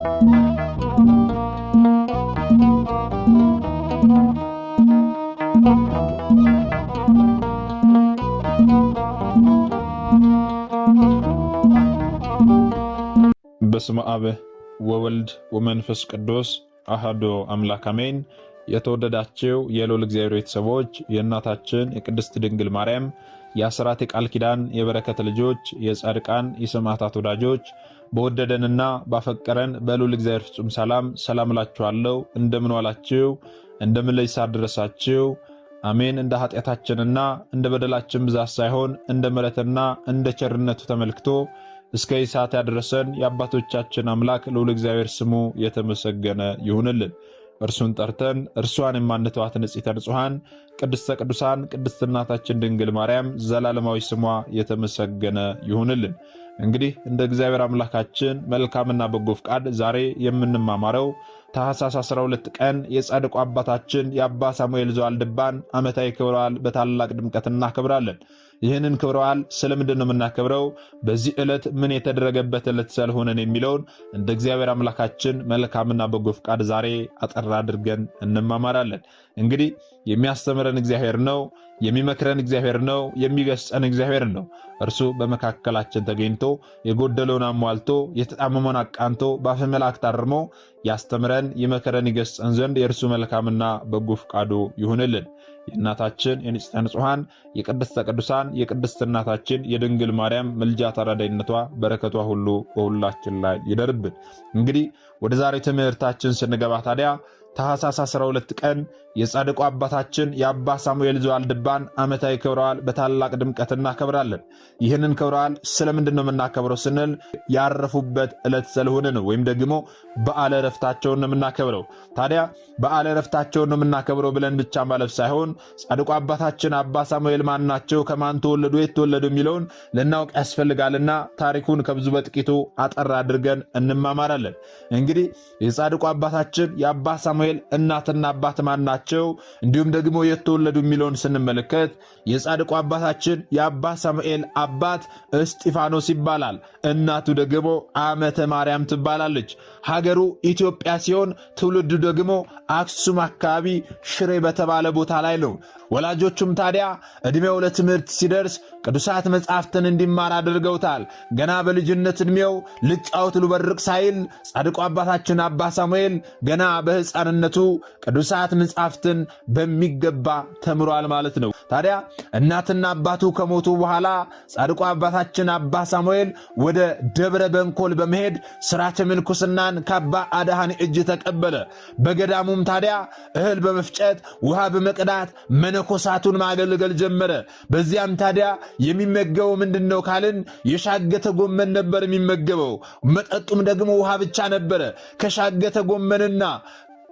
በስመ አብ ወወልድ ወመንፈስ ቅዱስ አሐዱ አምላክ አሜን። የተወደዳችሁ የልዑል እግዚአብሔር ቤተሰቦች የእናታችን የቅድስት ድንግል ማርያም የአስራት የቃል ኪዳን የበረከት ልጆች የጻድቃን የሰማዕታት ወዳጆች በወደደንና ባፈቀረን በልዑል እግዚአብሔር ፍጹም ሰላም እላችኋለሁ። እንደምን ዋላችሁ? እንደምን ለይሳ ደረሳችሁ? አሜን። እንደ ኃጢአታችንና እንደ በደላችን ብዛት ሳይሆን እንደ ምሕረትና እንደ ቸርነቱ ተመልክቶ እስከ ሰዓት ያደረሰን የአባቶቻችን አምላክ ልዑል እግዚአብሔር ስሙ የተመሰገነ ይሁንልን። እርሱን ጠርተን እርሷን የማንተዋት ንጽሕተ ንጹሐን ቅድስተ ቅዱሳን ቅድስት እናታችን ድንግል ማርያም ዘላለማዊ ስሟ የተመሰገነ ይሁንልን። እንግዲህ እንደ እግዚአብሔር አምላካችን መልካምና በጎ ፍቃድ ዛሬ የምንማማረው ታኅሳስ 12 ቀን የጻድቁ አባታችን የአባ ሳሙኤል ዘዋልድባን ዓመታዊ ክብረ በዓል በታላቅ ድምቀት እናከብራለን። ይህንን ክብረ በዓል ስለምንድን ነው የምናከብረው? በዚህ ዕለት ምን የተደረገበት ዕለት ስለሆነን የሚለውን እንደ እግዚአብሔር አምላካችን መልካምና በጎ ፍቃድ ዛሬ አጠር አድርገን እንማማራለን። እንግዲህ የሚያስተምረን እግዚአብሔር ነው፣ የሚመክረን እግዚአብሔር ነው፣ የሚገስጸን እግዚአብሔር ነው። እርሱ በመካከላችን ተገኝቶ የጎደለውን አሟልቶ የተጣመመውን አቃንቶ በአፈ መላእክት አርሞ ያስተምረን ይመክረን ይገስጸን ዘንድ የእርሱ መልካምና በጎ ፍቃዱ ይሁንልን። የእናታችን የንጽሕተ ንጹሐን የቅድስተ ቅዱሳን የቅድስት እናታችን የድንግል ማርያም ምልጃ ተራዳይነቷ በረከቷ ሁሉ በሁላችን ላይ ይደርብን። እንግዲህ ወደ ዛሬ ትምህርታችን ስንገባ ታዲያ ታኅሳስ 12 ቀን የጻድቁ አባታችን የአባ ሳሙኤል ዘዋልድባን ዓመታዊ ክብረ በዓል በታላቅ ድምቀት እናከብራለን። ይህንን ክብረ በዓል ስለምንድን ነው የምናከብረው ስንል ያረፉበት ዕለት ስለሆነ ነው፣ ወይም ደግሞ በዓለ ዕረፍታቸውን ነው የምናከብረው። ታዲያ በዓለ ዕረፍታቸውን ነው የምናከብረው ብለን ብቻ ማለፍ ሳይሆን ጻድቁ አባታችን አባ ሳሙኤል ማን ናቸው፣ ከማን ተወለዱ፣ የት ተወለዱ የሚለውን ልናውቅ ያስፈልጋልና ታሪኩን ከብዙ በጥቂቱ አጠር አድርገን እንማማራለን። እንግዲህ የጻድቁ አባታችን የአባ ሳሙኤል እናትና አባት ማን ናቸው፣ እንዲሁም ደግሞ የት ተወለዱ የሚለውን ስንመለከት የጻድቁ አባታችን የአባ ሳሙኤል አባት እስጢፋኖስ ይባላል። እናቱ ደግሞ ዓመተ ማርያም ትባላለች። ሀገሩ ኢትዮጵያ ሲሆን ትውልዱ ደግሞ አክሱም አካባቢ ሽሬ በተባለ ቦታ ላይ ነው። ወላጆቹም ታዲያ ዕድሜው ለትምህርት ሲደርስ ቅዱሳት መጻሕፍትን እንዲማር አድርገውታል። ገና በልጅነት ዕድሜው ልጫወት ልበርቅ ሳይል ጻድቁ አባታችን አባ ሳሙኤል ገና በሕፃንነቱ ቅዱሳት መጻሕፍትን በሚገባ ተምሯል ማለት ነው። ታዲያ እናትና አባቱ ከሞቱ በኋላ ጻድቁ አባታችን አባ ሳሙኤል ወደ ደብረ በንኮል በመሄድ ሥርዓተ ምንኩስናን ከአባ አድኃኒ እጅ ተቀበለ። በገዳሙም ታዲያ እህል በመፍጨት ውሃ በመቅዳት መነኮሳቱን ማገልገል ጀመረ። በዚያም ታዲያ የሚመገበው ምንድነው ካልን የሻገተ ጎመን ነበር የሚመገበው። መጠጡም ደግሞ ውሃ ብቻ ነበረ። ከሻገተ ጎመንና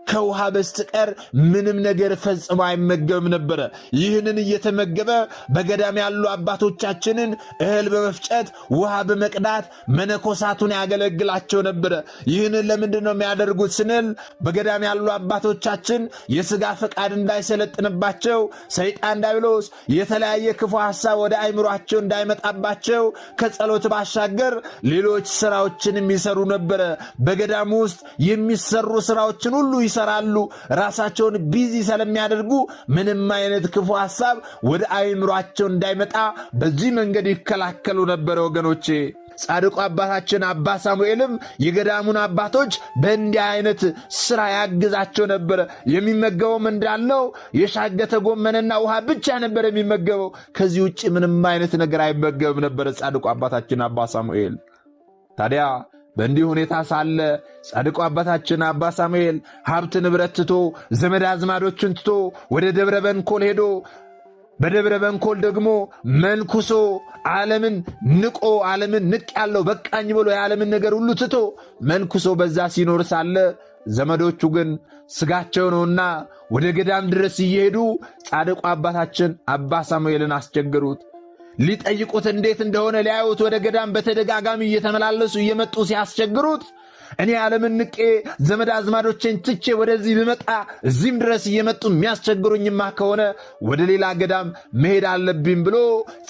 ከውሃ በስተቀር ምንም ነገር ፈጽሞ አይመገብም ነበረ። ይህንን እየተመገበ በገዳም ያሉ አባቶቻችንን እህል በመፍጨት ውሃ በመቅዳት መነኮሳቱን ያገለግላቸው ነበረ። ይህንን ለምንድን ነው የሚያደርጉት ስንል በገዳም ያሉ አባቶቻችን የሥጋ ፈቃድ እንዳይሰለጥንባቸው፣ ሰይጣን ዲያብሎስ የተለያየ ክፉ ሐሳብ ወደ አይምሯቸው እንዳይመጣባቸው ከጸሎት ባሻገር ሌሎች ሥራዎችን የሚሰሩ ነበረ። በገዳም ውስጥ የሚሰሩ ሥራዎችን ሁሉ ይሰራሉ። ራሳቸውን ቢዚ ስለሚያደርጉ ምንም አይነት ክፉ ሐሳብ ወደ አይምሯቸው እንዳይመጣ በዚህ መንገድ ይከላከሉ ነበረ። ወገኖቼ ጻድቁ አባታችን አባ ሳሙኤልም የገዳሙን አባቶች በእንዲህ አይነት ሥራ ያግዛቸው ነበረ። የሚመገበውም እንዳለው የሻገተ ጎመንና ውሃ ብቻ ነበር የሚመገበው። ከዚህ ውጭ ምንም አይነት ነገር አይመገብም ነበረ ጻድቁ አባታችን አባ ሳሙኤል። ታዲያ በእንዲህ ሁኔታ ሳለ ጻድቁ አባታችን አባ ሳሙኤል ሀብት ንብረት ትቶ ዘመድ አዝማዶችን ትቶ ወደ ደብረ በንኮል ሄዶ በደብረ በንኮል ደግሞ መንኩሶ ዓለምን ንቆ ዓለምን ንቅ ያለው በቃኝ ብሎ የዓለምን ነገር ሁሉ ትቶ መንኩሶ በዛ ሲኖር ሳለ ዘመዶቹ ግን ስጋቸው ነውና ወደ ገዳም ድረስ እየሄዱ ጻድቁ አባታችን አባ ሳሙኤልን አስቸገሩት። ሊጠይቁት እንዴት እንደሆነ ሊያዩት ወደ ገዳም በተደጋጋሚ እየተመላለሱ እየመጡ ሲያስቸግሩት እኔ ዓለምን ንቄ ዘመድ አዝማዶቼን ትቼ ወደዚህ ብመጣ እዚህም ድረስ እየመጡ የሚያስቸግሩኝማ ከሆነ ወደ ሌላ ገዳም መሄድ አለብኝ ብሎ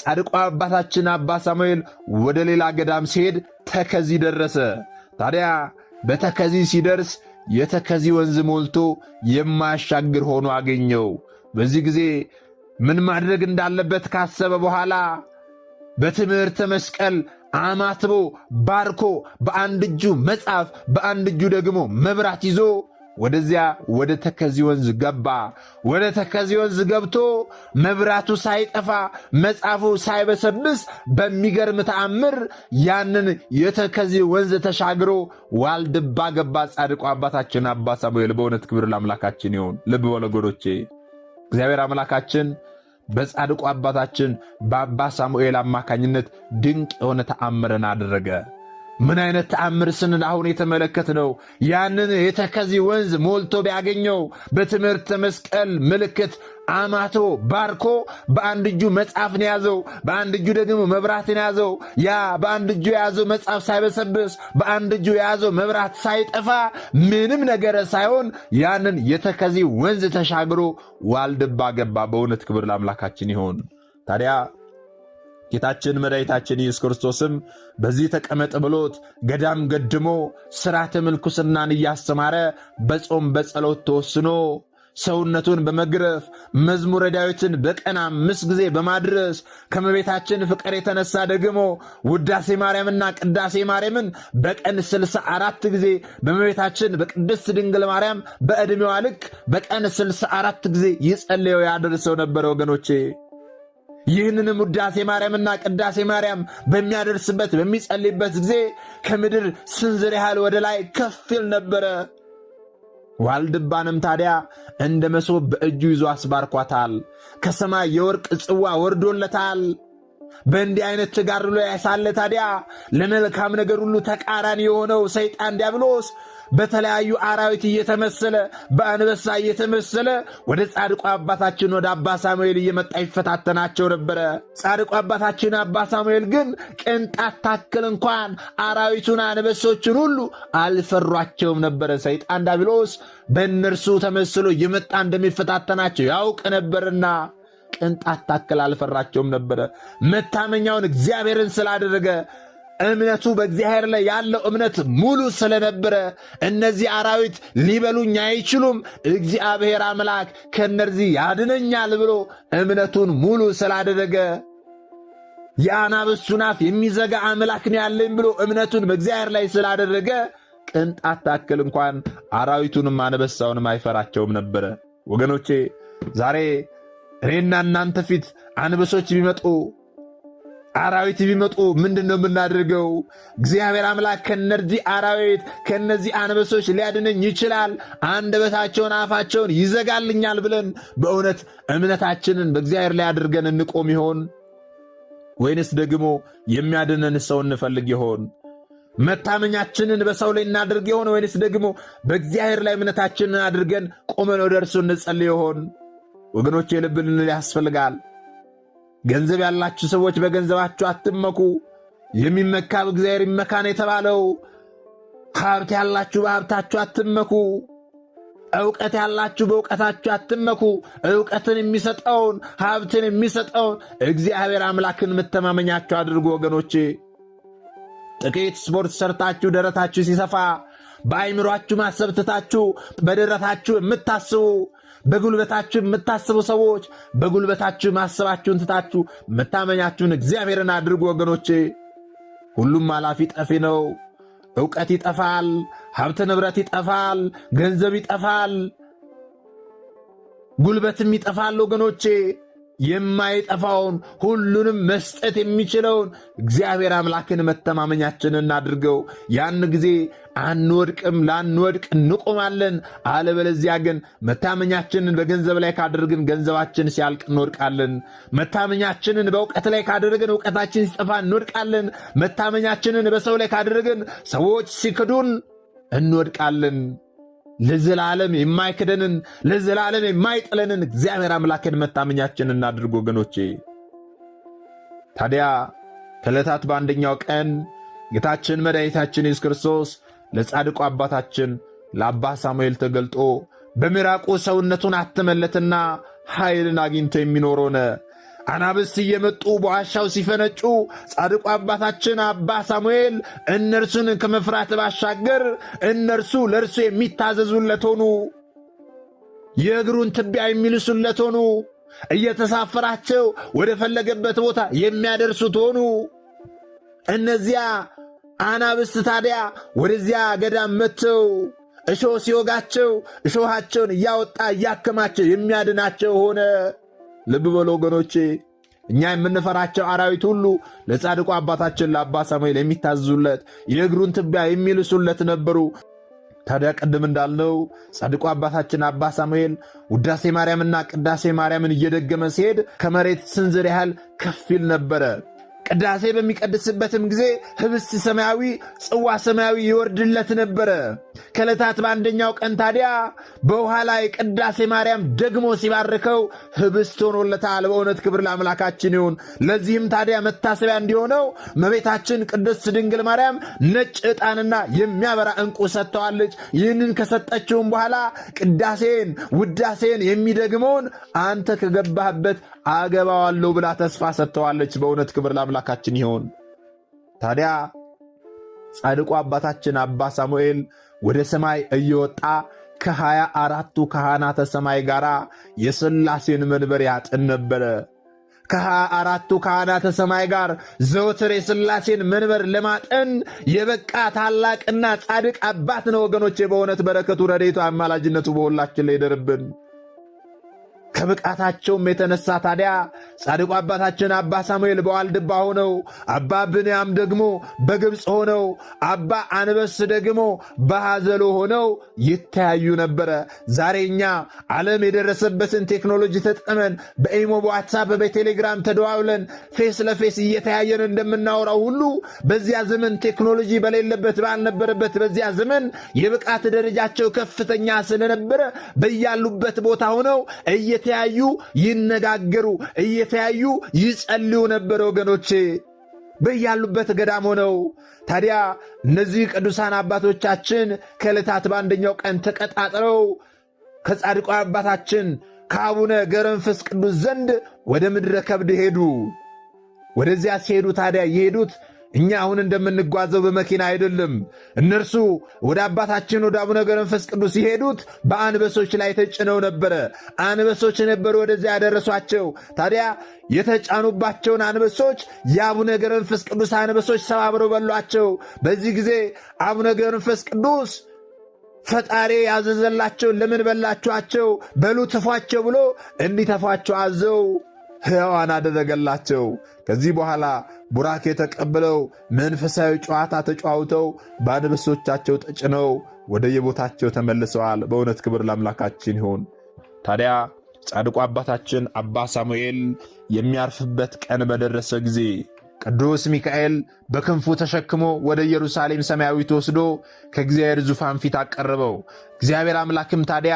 ጻድቁ አባታችን አባ ሳሙኤል ወደ ሌላ ገዳም ሲሄድ ተከዚ ደረሰ። ታዲያ በተከዚ ሲደርስ የተከዚ ወንዝ ሞልቶ የማያሻግር ሆኖ አገኘው። በዚህ ጊዜ ምን ማድረግ እንዳለበት ካሰበ በኋላ በትምህርተ መስቀል አማትቦ ባርኮ በአንድ እጁ መጽሐፍ በአንድ እጁ ደግሞ መብራት ይዞ ወደዚያ ወደ ተከዚ ወንዝ ገባ። ወደ ተከዚ ወንዝ ገብቶ መብራቱ ሳይጠፋ መጽሐፉ ሳይበሰብስ በሚገርም ተአምር ያንን የተከዚ ወንዝ ተሻግሮ ዋልድባ ገባ። ጻድቁ አባታችን አባ ሳሙኤል። በእውነት ክብር ለአምላካችን ይሁን። ልብ በሉ ወገኖቼ፣ እግዚአብሔር አምላካችን በጻድቁ አባታችን በአባ ሳሙኤል አማካኝነት ድንቅ የሆነ ተአምርን አደረገ። ምን አይነት ተአምር ስንል አሁን የተመለከትነው ያንን የተከዚ ወንዝ ሞልቶ ቢያገኘው በትምህርተ መስቀል ምልክት አማቶ ባርኮ በአንድ እጁ መጽሐፍን ያዘው፣ በአንድ እጁ ደግሞ መብራትን ያዘው። ያ በአንድ እጁ የያዘው መጽሐፍ ሳይበሰብስ በአንድ እጁ የያዘው መብራት ሳይጠፋ ምንም ነገር ሳይሆን ያንን የተከዚ ወንዝ ተሻግሮ ዋልድባ ገባ። በእውነት ክብር ለአምላካችን ይሁን። ታዲያ ጌታችን መድኃኒታችን ኢየሱስ ክርስቶስም በዚህ ተቀመጥ ብሎት ገዳም ገድሞ ሥርዓተ ምንኩስናን እያስተማረ በጾም በጸሎት ተወስኖ ሰውነቱን በመግረፍ መዝሙረ ዳዊትን በቀን 5 ጊዜ በማድረስ ከመቤታችን ፍቅር የተነሳ ደግሞ ውዳሴ ማርያምና ቅዳሴ ማርያምን በቀን 64 ጊዜ በመቤታችን በቅድስት ድንግል ማርያም በዕድሜዋ ልክ በቀን 64 ጊዜ ይጸልየው ያደርሰው ነበር። ወገኖቼ ይህንንም ውዳሴ ማርያምና ቅዳሴ ማርያም በሚያደርስበት በሚጸልይበት ጊዜ ከምድር ስንዝር ያህል ወደ ላይ ከፍ ይል ነበረ። ዋልድባንም ታዲያ እንደ መሶብ በእጁ ይዞ አስባርኳታል። ከሰማይ የወርቅ ጽዋ ወርዶለታል። በእንዲህ አይነት ተጋድሎ ያሳለ ታዲያ ለመልካም ነገር ሁሉ ተቃራኒ የሆነው ሰይጣን ዲያብሎስ በተለያዩ አራዊት እየተመሰለ በአንበሳ እየተመሰለ ወደ ጻድቁ አባታችን ወደ አባ ሳሙኤል እየመጣ ይፈታተናቸው ነበረ። ጻድቁ አባታችን አባ ሳሙኤል ግን ቅንጣት ታክል እንኳን አራዊቱን አንበሶችን ሁሉ አልፈሯቸውም ነበረ። ሰይጣን ዲያብሎስ በእነርሱ ተመስሎ እየመጣ እንደሚፈታተናቸው ያውቅ ነበርና ቅንጣት ታክል አልፈራቸውም ነበረ። መታመኛውን እግዚአብሔርን ስላደረገ እምነቱ በእግዚአብሔር ላይ ያለው እምነት ሙሉ ስለነበረ እነዚህ አራዊት ሊበሉኝ አይችሉም፣ እግዚአብሔር አምላክ ከእነዚህ ያድነኛል ብሎ እምነቱን ሙሉ ስላደረገ የአናብስቱን አፍ የሚዘጋ አምላክ ነው ያለኝ ብሎ እምነቱን በእግዚአብሔር ላይ ስላደረገ ቅንጣት ታክል እንኳን አራዊቱንም አንበሳውንም አይፈራቸውም ነበረ። ወገኖቼ ዛሬ እኔና እናንተ ፊት አንበሶች ቢመጡ አራዊት ቢመጡ ምንድነው የምናደርገው? እግዚአብሔር አምላክ ከነዚህ አራዊት ከነዚህ አንበሶች ሊያድነኝ ይችላል፣ አንደበታቸውን አፋቸውን ይዘጋልኛል ብለን በእውነት እምነታችንን በእግዚአብሔር ላይ አድርገን እንቆም ይሆን? ወይንስ ደግሞ የሚያድነን ሰው እንፈልግ ይሆን? መታመኛችንን በሰው ላይ እናድርግ ይሆን? ወይንስ ደግሞ በእግዚአብሔር ላይ እምነታችንን አድርገን ቆመን ወደ እርሱ እንጸልይ ይሆን? ወገኖቼ ልብ ልንል ያስፈልጋል። ገንዘብ ያላችሁ ሰዎች በገንዘባችሁ አትመኩ፣ የሚመካ በእግዚአብሔር ይመካን የተባለው። ሀብት ያላችሁ በሀብታችሁ አትመኩ፣ ዕውቀት ያላችሁ በዕውቀታችሁ አትመኩ። ዕውቀትን የሚሰጠውን ሀብትን የሚሰጠውን እግዚአብሔር አምላክን መተማመኛችሁ አድርጉ። ወገኖቼ ጥቂት ስፖርት ሰርታችሁ ደረታችሁ ሲሰፋ በአይምሯችሁ ማሰብ ትታችሁ በደረታችሁ የምታስቡ በጉልበታችሁ የምታስቡ ሰዎች በጉልበታችሁ ማሰባችሁን ትታችሁ መታመኛችሁን እግዚአብሔርን አድርጉ። ወገኖቼ ሁሉም አላፊ ጠፊ ነው። ዕውቀት ይጠፋል፣ ሀብት ንብረት ይጠፋል፣ ገንዘብ ይጠፋል፣ ጉልበትም ይጠፋል። ወገኖቼ የማይጠፋውን ሁሉንም መስጠት የሚችለውን እግዚአብሔር አምላክን መተማመኛችንን እናድርገው። ያን ጊዜ አንወድቅም፣ ላንወድቅ እንቆማለን። አለበለዚያ ግን መታመኛችንን በገንዘብ ላይ ካደረግን ገንዘባችን ሲያልቅ እንወድቃለን። መታመኛችንን በእውቀት ላይ ካደረግን እውቀታችን ሲጠፋ እንወድቃለን። መታመኛችንን በሰው ላይ ካደረግን ሰዎች ሲክዱን እንወድቃለን። ለዘላለም የማይክደንን ለዘላለም የማይጥለንን እግዚአብሔር አምላክን መታመኛችን እናድርግ። ወገኖቼ ታዲያ ከዕለታት በአንደኛው ቀን ጌታችን መድኃኒታችን ኢየሱስ ክርስቶስ ለጻድቁ አባታችን ለአባ ሳሙኤል ተገልጦ በምራቁ ሰውነቱን አተመለትና ኃይልን አግኝቶ የሚኖር ሆነ። አናብስት እየመጡ በዋሻው ሲፈነጩ ጻድቁ አባታችን አባ ሳሙኤል እነርሱን ከመፍራት ባሻገር እነርሱ ለእርሱ የሚታዘዙለት ሆኑ። የእግሩን ትቢያ የሚልሱለት ሆኑ። እየተሳፈራቸው ወደ ፈለገበት ቦታ የሚያደርሱት ሆኑ። እነዚያ አናብስት ታዲያ ወደዚያ ገዳም መጥተው እሾህ ሲወጋቸው እሾሃቸውን እያወጣ እያከማቸው የሚያድናቸው ሆነ። ልብ በሉ ወገኖቼ፣ እኛ የምንፈራቸው አራዊት ሁሉ ለጻድቁ አባታችን ለአባ ሳሙኤል የሚታዘዙለት የእግሩን ትቢያ የሚልሱለት ነበሩ። ታዲያ ቅድም እንዳልነው ጻድቁ አባታችን አባ ሳሙኤል ውዳሴ ማርያምና ቅዳሴ ማርያምን እየደገመ ሲሄድ ከመሬት ስንዝር ያህል ከፍ ይል ነበረ። ቅዳሴ በሚቀድስበትም ጊዜ ህብስት ሰማያዊ፣ ጽዋ ሰማያዊ ይወርድለት ነበረ። ከዕለታት በአንደኛው ቀን ታዲያ በውሃ ላይ ቅዳሴ ማርያም ደግሞ ሲባርከው ህብስት ሆኖለታል። በእውነት ክብር ለአምላካችን ይሁን። ለዚህም ታዲያ መታሰቢያ እንዲሆነው እመቤታችን ቅድስት ድንግል ማርያም ነጭ ዕጣንና የሚያበራ ዕንቁ ሰጥተዋለች። ይህንን ከሰጠችውም በኋላ ቅዳሴን ውዳሴን የሚደግመውን አንተ ከገባህበት አገባዋለሁ ብላ ተስፋ ሰጥተዋለች። በእውነት ክብር ለአምላካችን ይሁን። ታዲያ ጻድቁ አባታችን አባ ሳሙኤል ወደ ሰማይ እየወጣ ከ24ቱ ካህናተ ሰማይ ጋር የሥላሴን መንበር ያጥን ነበረ። ከ24ቱ ካህናተ ሰማይ ጋር ዘወትር የሥላሴን መንበር ለማጠን የበቃ ታላቅና ጻድቅ አባት ነው ወገኖቼ። በእውነት በረከቱ ረድኤቱ አማላጅነቱ በሁላችን ላይ ይደርብን። ከብቃታቸውም የተነሳ ታዲያ ጻድቁ አባታችን አባ ሳሙኤል በዋልድባ ሆነው፣ አባ ብንያም ደግሞ በግብፅ ሆነው፣ አባ አንበስ ደግሞ በሐዘሎ ሆነው ይተያዩ ነበረ። ዛሬ እኛ ዓለም የደረሰበትን ቴክኖሎጂ ተጠቅመን በኢሞ፣ በዋትሳፕ፣ በቴሌግራም ተደዋውለን ፌስ ለፌስ እየተያየን እንደምናወራው ሁሉ በዚያ ዘመን ቴክኖሎጂ በሌለበት ባልነበረበት በዚያ ዘመን የብቃት ደረጃቸው ከፍተኛ ስለነበረ በያሉበት ቦታ ሆነው እየተያዩ ይነጋገሩ፣ እየተያዩ ይጸልዩ ነበር ወገኖቼ፣ በያሉበት ገዳም ሆነው። ታዲያ እነዚህ ቅዱሳን አባቶቻችን ከዕለታት በአንደኛው ቀን ተቀጣጥረው ከጻድቁ አባታችን ከአቡነ ገብረ መንፈስ ቅዱስ ዘንድ ወደ ምድረ ከብድ ሄዱ። ወደዚያ ሲሄዱ ታዲያ የሄዱት እኛ አሁን እንደምንጓዘው በመኪና አይደለም። እነርሱ ወደ አባታችን ወደ አቡነ ገብረ መንፈስ ቅዱስ ሲሄዱት በአንበሶች ላይ ተጭነው ነበረ። አንበሶች ነበሩ ወደዚያ ያደረሷቸው። ታዲያ የተጫኑባቸውን አንበሶች የአቡነ ገብረ መንፈስ ቅዱስ አንበሶች ሰባብረው በሏቸው። በዚህ ጊዜ አቡነ ገብረ መንፈስ ቅዱስ ፈጣሪ ያዘዘላቸው ለምን በላችኋቸው? በሉ ትፏቸው ብሎ እንዲተፏቸው አዘው ሕያዋን አደረገላቸው። ከዚህ በኋላ ቡራኬ ተቀብለው መንፈሳዊ ጨዋታ ተጫውተው በአንበሶቻቸው ተጭነው ወደ የቦታቸው ተመልሰዋል። በእውነት ክብር ለአምላካችን ይሁን። ታዲያ ጻድቁ አባታችን አባ ሳሙኤል የሚያርፍበት ቀን በደረሰ ጊዜ ቅዱስ ሚካኤል በክንፉ ተሸክሞ ወደ ኢየሩሳሌም ሰማያዊት ወስዶ ከእግዚአብሔር ዙፋን ፊት አቀረበው። እግዚአብሔር አምላክም ታዲያ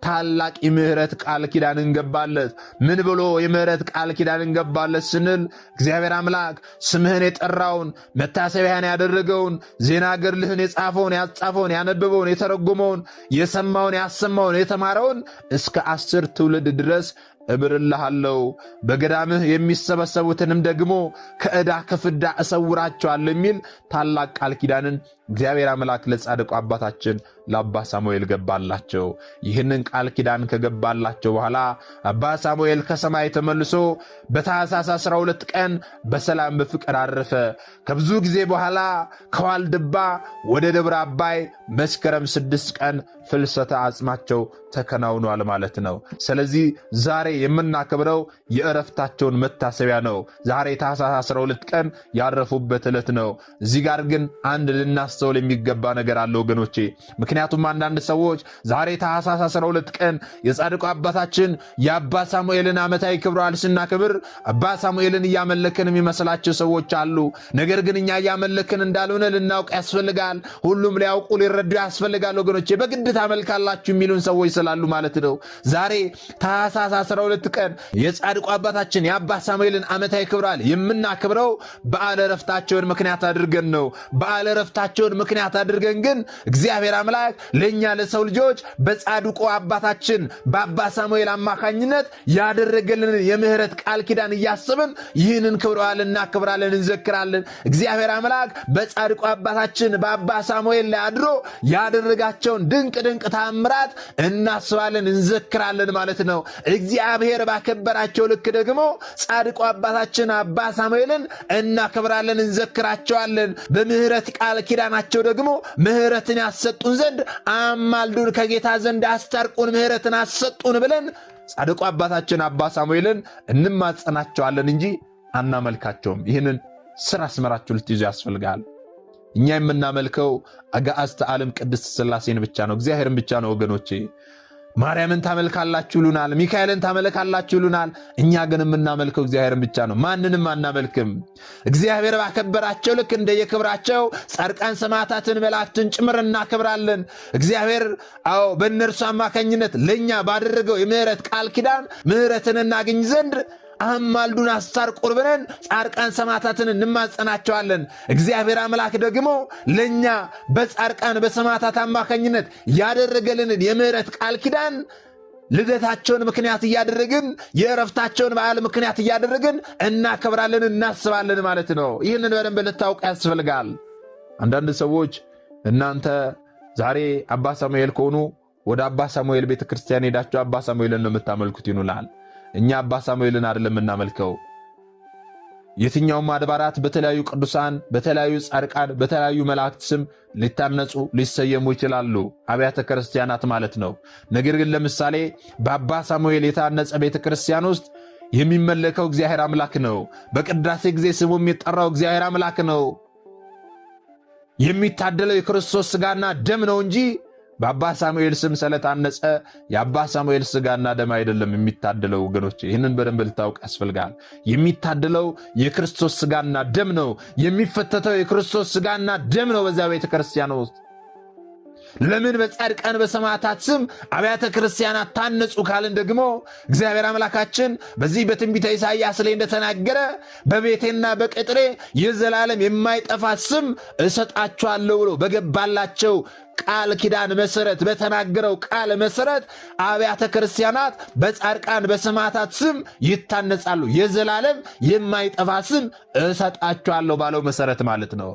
ታላቅ የምሕረት ቃል ኪዳን እንገባለት። ምን ብሎ የምሕረት ቃል ኪዳን እንገባለት ስንል እግዚአብሔር አምላክ ስምህን የጠራውን መታሰቢያን ያደረገውን ዜና ገድልህን የጻፈውን ያጻፈውን ያነበበውን የተረጎመውን የሰማውን ያሰማውን የተማረውን እስከ 10 ትውልድ ድረስ እምርልሃለሁ፣ በገዳምህ የሚሰበሰቡትንም ደግሞ ከዕዳ ከፍዳ እሰውራቸዋለሁ የሚል ታላቅ ቃል ኪዳንን እግዚአብሔር አምላክ ለጻድቁ አባታችን ለአባ ሳሙኤል ገባላቸው። ይህንን ቃል ኪዳን ከገባላቸው በኋላ አባ ሳሙኤል ከሰማይ ተመልሶ በታኅሳስ 12 ቀን በሰላም በፍቅር አረፈ። ከብዙ ጊዜ በኋላ ከዋልድባ ወደ ደብረ አባይ መስከረም 6 ቀን ፍልሰተ አጽማቸው ተከናውኗል ማለት ነው። ስለዚህ ዛሬ የምናከብረው የዕረፍታቸውን መታሰቢያ ነው። ዛሬ ታኅሳስ 12 ቀን ያረፉበት ዕለት ነው። እዚህ ጋር ግን አንድ ልናስተውል የሚገባ ነገር አለ ወገኖቼ። ምክንያቱም አንዳንድ ሰዎች ዛሬ ታኅሳስ 12 ቀን የጻድቁ አባታችን የአባ ሳሙኤልን ዓመታዊ ክብረ በዓል ስናከብር አባ ሳሙኤልን እያመለክን የሚመስላቸው ሰዎች አሉ። ነገር ግን እኛ እያመለክን እንዳልሆነ ልናውቅ ያስፈልጋል። ሁሉም ሊያውቁ ሊረዱ ያስፈልጋል ወገኖቼ። በግድ ታመልካላችሁ የሚሉን ሰዎች ስላሉ ማለት ነው። ዛሬ ታኅሳስ 12 ቀን የጻድቁ አባታችን የአባ ሳሙኤልን ዓመታዊ ክብረ በዓል የምናከብረው በዓለ ዕረፍታቸውን ምክንያት አድርገን ነው። በዓለ ዕረፍታቸውን ልደታቸውን ምክንያት አድርገን ግን እግዚአብሔር አምላክ ለእኛ ለሰው ልጆች በጻድቁ አባታችን በአባ ሳሙኤል አማካኝነት ያደረገልንን የምህረት ቃል ኪዳን እያስብን ይህንን ክብረ በዓል እናከብራለን፣ እንዘክራለን። እግዚአብሔር አምላክ በጻድቁ አባታችን በአባ ሳሙኤል ላይ አድሮ ያደረጋቸውን ድንቅ ድንቅ ተአምራት እናስባለን፣ እንዘክራለን ማለት ነው። እግዚአብሔር ባከበራቸው ልክ ደግሞ ጻድቁ አባታችን አባ ሳሙኤልን እናከብራለን፣ እንዘክራቸዋለን። በምህረት ቃል ኪዳናቸው ደግሞ ምህረትን ያሰጡን ዘንድ አማልዱን፣ ከጌታ ዘንድ አስታርቁን፣ ምህረትን አሰጡን ብለን ጻድቁ አባታችን አባ ሳሙኤልን እንማጸናቸዋለን እንጂ አናመልካቸውም። ይህንን ስራ አስመራችሁ ልትይዙ ያስፈልጋል። እኛ የምናመልከው አጋዕዝተ ዓለም ቅድስት ሥላሴን ብቻ ነው፣ እግዚአብሔርን ብቻ ነው ወገኖቼ። ማርያምን ታመልካላችሁ ይሉናል፣ ሚካኤልን ታመልካላችሁ ይሉናል። እኛ ግን የምናመልከው እግዚአብሔርን ብቻ ነው፣ ማንንም አናመልክም። እግዚአብሔር ባከበራቸው ልክ እንደየክብራቸው ጻድቃን ሰማዕታትን መላእክትን ጭምር እናከብራለን። እግዚአብሔር በእነርሱ አማካኝነት ለእኛ ባደረገው የምህረት ቃል ኪዳን ምህረትን እናገኝ ዘንድ አማልዱን አስታርቁን ብለን ጻድቃን ሰማዕታትን እንማጸናቸዋለን። እግዚአብሔር አምላክ ደግሞ ለእኛ በጻድቃን በሰማዕታት አማካኝነት ያደረገልንን የምህረት ቃል ኪዳን ልደታቸውን ምክንያት እያደረግን የዕረፍታቸውን በዓል ምክንያት እያደረግን እናከብራለን፣ እናስባለን ማለት ነው። ይህንን በደንብ ልታውቅ ያስፈልጋል። አንዳንድ ሰዎች እናንተ ዛሬ አባ ሳሙኤል ከሆኑ ወደ አባ ሳሙኤል ቤተ ክርስቲያን ሄዳችሁ አባ ሳሙኤልን ነው የምታመልኩት ይኑላል። እኛ አባ ሳሙኤልን አይደለም የምናመልከው። የትኛውም አድባራት በተለያዩ ቅዱሳን፣ በተለያዩ ጻድቃን፣ በተለያዩ መላእክት ስም ሊታነጹ ሊሰየሙ ይችላሉ፣ አብያተ ክርስቲያናት ማለት ነው። ነገር ግን ለምሳሌ በአባ ሳሙኤል የታነጸ ቤተ ክርስቲያን ውስጥ የሚመለከው እግዚአብሔር አምላክ ነው። በቅዳሴ ጊዜ ስሙ የሚጠራው እግዚአብሔር አምላክ ነው። የሚታደለው የክርስቶስ ሥጋና ደም ነው እንጂ በአባ ሳሙኤል ስም ስለታነጸ የአባ ሳሙኤል ሥጋና ደም አይደለም የሚታደለው ወገኖች። ይህንን በደንብ ልታውቅ ያስፈልጋል። የሚታደለው የክርስቶስ ሥጋና ደም ነው። የሚፈተተው የክርስቶስ ሥጋና ደም ነው በዚያ ቤተ ክርስቲያን ውስጥ። ለምን በጻድቃን በሰማዕታት ስም አብያተ ክርስቲያናት ታነጹ ካልን ደግሞ እግዚአብሔር አምላካችን በዚህ በትንቢተ ኢሳይያስ ላይ እንደተናገረ በቤቴና በቅጥሬ የዘላለም የማይጠፋ ስም እሰጣቸዋለሁ ብሎ በገባላቸው ቃል ኪዳን መሰረት በተናገረው ቃል መሰረት አብያተ ክርስቲያናት በጻድቃን በሰማዕታት ስም ይታነጻሉ። የዘላለም የማይጠፋ ስም እሰጣቸዋለሁ ባለው መሰረት ማለት ነው።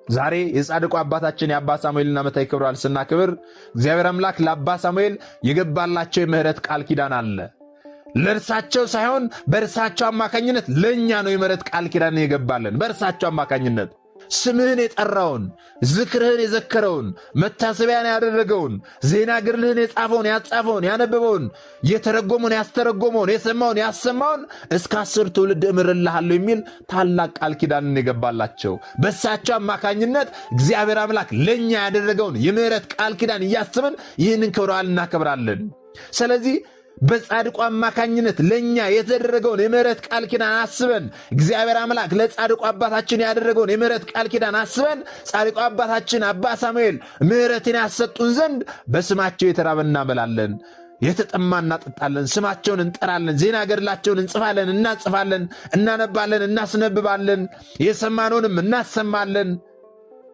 ዛሬ የጻድቁ አባታችን የአባ ሳሙኤልን ዓመታዊ ክብረ በዓል ስናክብር እግዚአብሔር አምላክ ለአባ ሳሙኤል የገባላቸው የምህረት ቃል ኪዳን አለ። ለእርሳቸው ሳይሆን በእርሳቸው አማካኝነት ለእኛ ነው የምህረት ቃል ኪዳን የገባለን። በእርሳቸው አማካኝነት ስምህን የጠራውን፣ ዝክርህን የዘከረውን፣ መታሰቢያን ያደረገውን፣ ዜና ገድልህን የጻፈውን ያጻፈውን፣ ያነበበውን፣ የተረጎመውን ያስተረጎመውን፣ የሰማውን ያሰማውን እስከ 10 ትውልድ እምርልሃለሁ የሚል ታላቅ ቃል ኪዳንን የገባላቸው በእሳቸው አማካኝነት እግዚአብሔር አምላክ ለእኛ ያደረገውን የምህረት ቃል ኪዳን እያስብን ይህንን ክብረ በዓል እናከብራለን። ስለዚህ በጻድቁ አማካኝነት ለእኛ የተደረገውን የምህረት ቃል ኪዳን አስበን እግዚአብሔር አምላክ ለጻድቁ አባታችን ያደረገውን የምህረት ቃል ኪዳን አስበን ጻድቁ አባታችን አባ ሳሙኤል ምህረትን ያሰጡን ዘንድ በስማቸው የተራበን እናበላለን፣ የተጠማ እናጠጣለን፣ ስማቸውን እንጠራለን፣ ዜና ገድላቸውን እንጽፋለን፣ እናጽፋለን፣ እናነባለን፣ እናስነብባለን፣ የሰማነውንም እናሰማለን።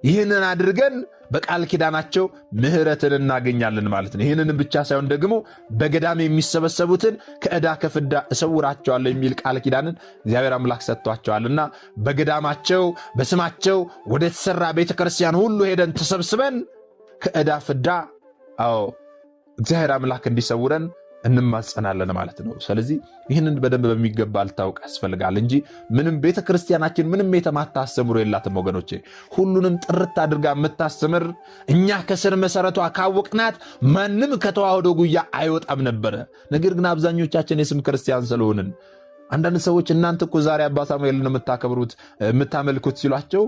ይህንን አድርገን በቃል ኪዳናቸው ምህረትን እናገኛለን ማለት ነው። ይህንንም ብቻ ሳይሆን ደግሞ በገዳም የሚሰበሰቡትን ከዕዳ ከፍዳ እሰውራቸዋለሁ የሚል ቃል ኪዳንን እግዚአብሔር አምላክ ሰጥቷቸዋልና በገዳማቸው በስማቸው ወደ ተሰራ ቤተክርስቲያን ሁሉ ሄደን ተሰብስበን ከዕዳ ፍዳ እግዚአብሔር አምላክ እንዲሰውረን እንማጸናለን ማለት ነው። ስለዚህ ይህንን በደንብ በሚገባ ልታውቅ ያስፈልጋል እንጂ ምንም ቤተ ክርስቲያናችን ምንም የተማታ አስተምሮ የላትም ወገኖቼ። ሁሉንም ጥርት አድርጋ የምታስተምር እኛ ከስር መሰረቷ ካወቅናት ማንም ከተዋህዶ ጉያ አይወጣም ነበረ። ነገር ግን አብዛኞቻችን የስም ክርስቲያን ስለሆንን አንዳንድ ሰዎች እናንተ እኮ ዛሬ አባ ሳሙኤልን የምታከብሩት የምታመልኩት ሲሏቸው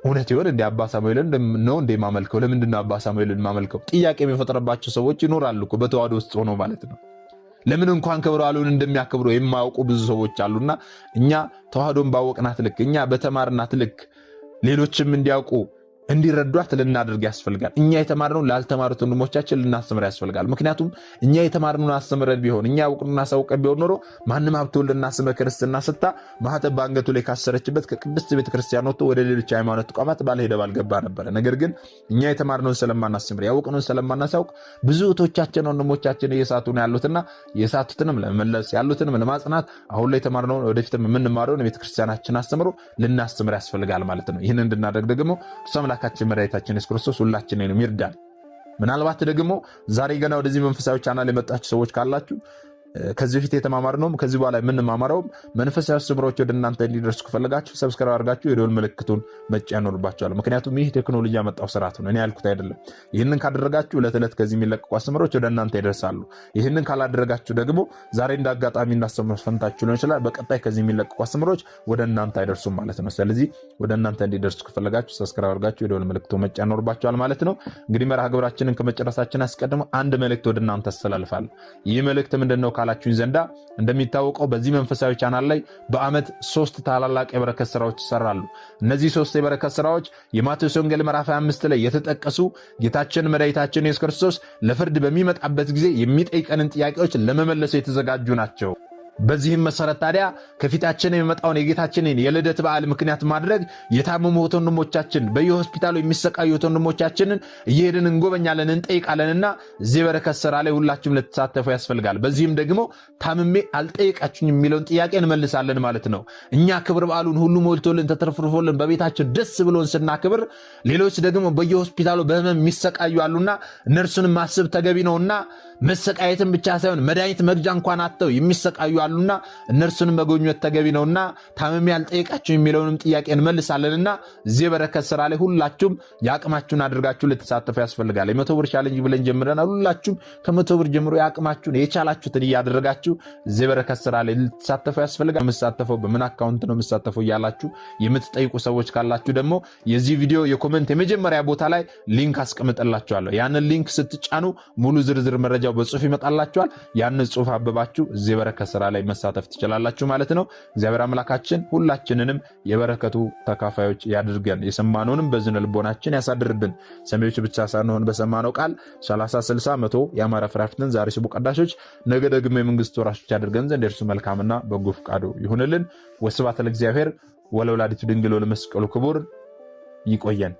እውነት ይሆን እንደ አባ ሳሙኤልን ነው እንደ ማመልከው? ለምንድን ነው አባ ሳሙኤልን ማመልከው? ጥያቄ የሚፈጥረባቸው ሰዎች ይኖራሉ እኮ በተዋህዶ ውስጥ ሆኖ ማለት ነው። ለምን እንኳን ክብረ በዓሉን እንደሚያከብሩ የማያውቁ ብዙ ሰዎች አሉና እኛ ተዋህዶን ባወቅናት ልክ እኛ በተማርናት ልክ ሌሎችም እንዲያውቁ እንዲረዷት ልናደርግ ያስፈልጋል። እኛ የተማርነውን ላልተማሩት ወንድሞቻችን ልናስተምር ያስፈልጋል። ምክንያቱም እኛ የተማርነውን አስተምረን ቢሆን እኛ ያውቅነውን አሳውቀን ቢሆን ኖሮ ማንም ሀብተ ወልድና ስመ ክርስትና ስታ ማህተብ በአንገቱ ላይ ካሰረችበት ከቅድስት ቤተክርስቲያን ወጥቶ ወደ ሌሎች ሃይማኖት ተቋማት ባልሄደ ባልገባ ነበረ። ነገር ግን እኛ የተማርነውን ስለማናስተምር ያውቅነውን ስለማናሳውቅ ብዙ እህቶቻችን ወንድሞቻችን እየሳቱ ነው ያሉትና የሳቱትንም ለመመለስ ያሉትንም ለማጽናት አሁን ላይ የተማርነውን ወደፊትም የምንማረውን ቤተክርስቲያናችን አስተምሮ ልናስተምር ያስፈልጋል ማለት ነው። ይህን እንድናደርግ ደግሞ አምላካችን መድኃኒታችን ኢየሱስ ክርስቶስ ሁላችንንም ይርዳል። ምናልባት ደግሞ ዛሬ ገና ወደዚህ መንፈሳዊ ቻናል የመጣችሁ ሰዎች ካላችሁ ከዚህ በፊት የተማማርነውም ከዚህ በኋላ የምንማማረውም መንፈሳዊ አስተምሮች ወደ እናንተ እንዲደርሱ ከፈለጋችሁ ሰብስክራይብ አድርጋችሁ የደወል ምልክቱን መጫን ይኖርባችኋል። ምክንያቱም ይህ ቴክኖሎጂ ያመጣው ስርዓት ነው፣ እኔ ያልኩት አይደለም። ይህንን ካደረጋችሁ ዕለት ዕለት ከዚህ የሚለቀቁ አስተምሮች ወደ እናንተ ይደርሳሉ። ይህንን ካላደረጋችሁ ደግሞ ዛሬ እንደ አጋጣሚ እንዳስተምሮ ፈንታችሁ ሊሆን ይችላል፣ በቀጣይ ከዚህ የሚለቀቁ አስተምሮች ወደ እናንተ አይደርሱም ማለት ነው። ስለዚህ ወደ እናንተ እንዲደርሱ ከፈለጋችሁ ሰብስክራይብ አድርጋችሁ የደወል ምልክቱን መጫን ይኖርባችኋል ማለት ነው። እንግዲህ መርሃ ግብራችንን ከመጨረሳችን አስቀድሞ አንድ መልእክት ወደ እናንተ አስተላልፋለሁ። ይህ መልእክት ምንድነው ካላችሁኝ ዘንዳ እንደሚታወቀው በዚህ መንፈሳዊ ቻናል ላይ በአመት 3 ታላላቅ የበረከት ስራዎች ይሰራሉ። እነዚህ 3 የበረከት ስራዎች የማቴዎስ ወንጌል ምዕራፍ 25 ላይ የተጠቀሱ ጌታችን መድኃኒታችን ኢየሱስ ክርስቶስ ለፍርድ በሚመጣበት ጊዜ የሚጠይቀንን ጥያቄዎች ለመመለስ የተዘጋጁ ናቸው። በዚህም መሰረት ታዲያ ከፊታችን የሚመጣውን የጌታችንን የልደት በዓል ምክንያት ማድረግ የታመሙ ወንድሞቻችን በየሆስፒታሉ የሚሰቃዩ ወንድሞቻችንን እየሄድን እንጎበኛለን፣ እንጠይቃለንና እዚህ በረከት ስራ ላይ ሁላችሁም ልትሳተፉ ያስፈልጋል። በዚህም ደግሞ ታምሜ አልጠይቃችሁኝ የሚለውን ጥያቄ እንመልሳለን ማለት ነው። እኛ ክብር በዓሉን ሁሉ ሞልቶልን ተትረፍርፎልን በቤታችን ደስ ብሎን ስናክብር፣ ሌሎች ደግሞ በየሆስፒታሉ በህመም የሚሰቃዩ አሉና እነርሱንም ማሰብ ተገቢ ነውና መሰቃየትን ብቻ ሳይሆን መድኃኒት መግዣ እንኳን አጥተው የሚሰቃዩ አሉና እነርሱንም መጎብኘት ተገቢ ነውና ታምሜ አልጠይቃችሁ የሚለውንም ጥያቄ እንመልሳለንና እዚህ በረከት ስራ ላይ ሁላችሁም የአቅማችሁን አድርጋችሁ ልትሳተፉ ያስፈልጋል። የ100 ብር ቻሌንጅ ብለን ጀምረናል። ሁላችሁም ከ100 ብር ጀምሮ የአቅማችሁን የቻላችሁትን እያደረጋችሁ እዚህ በረከት ስራ ላይ ልትሳተፉ ያስፈልጋል። የምትሳተፈው በምን አካውንት ነው የምትሳተፈው እያላችሁ የምትጠይቁ ሰዎች ካላችሁ ደግሞ የዚህ ቪዲዮ የኮሜንት የመጀመሪያ ቦታ ላይ ሊንክ አስቀምጥላችኋለሁ። ያንን ሊንክ ስትጫኑ ሙሉ ዝርዝር መረጃ በጽሁፍ ይመጣላችኋል። ያንን ጽሁፍ አበባችሁ እዚህ በረከት ስራ ላይ መሳተፍ ትችላላችሁ ማለት ነው። እግዚአብሔር አምላካችን ሁላችንንም የበረከቱ ተካፋዮች ያድርገን። የሰማነውንም በዝነ ልቦናችን ያሳድርብን። ሰሚዎች ብቻ ሳንሆን በሰማነው ቃል 30፣ 60፣ 100 ያማረ ፍሬ አፍርተን ዛሬ ስቡ ቀዳሾች ነገ ደግሞ የመንግስቱ ወራሾች ያድርገን ዘንድ የእርሱ መልካምና በጎ ፈቃዱ ይሁንልን። ወስብሐት ለእግዚአብሔር ወለወላዲቱ ድንግል ወለመስቀሉ ክቡር። ይቆየን።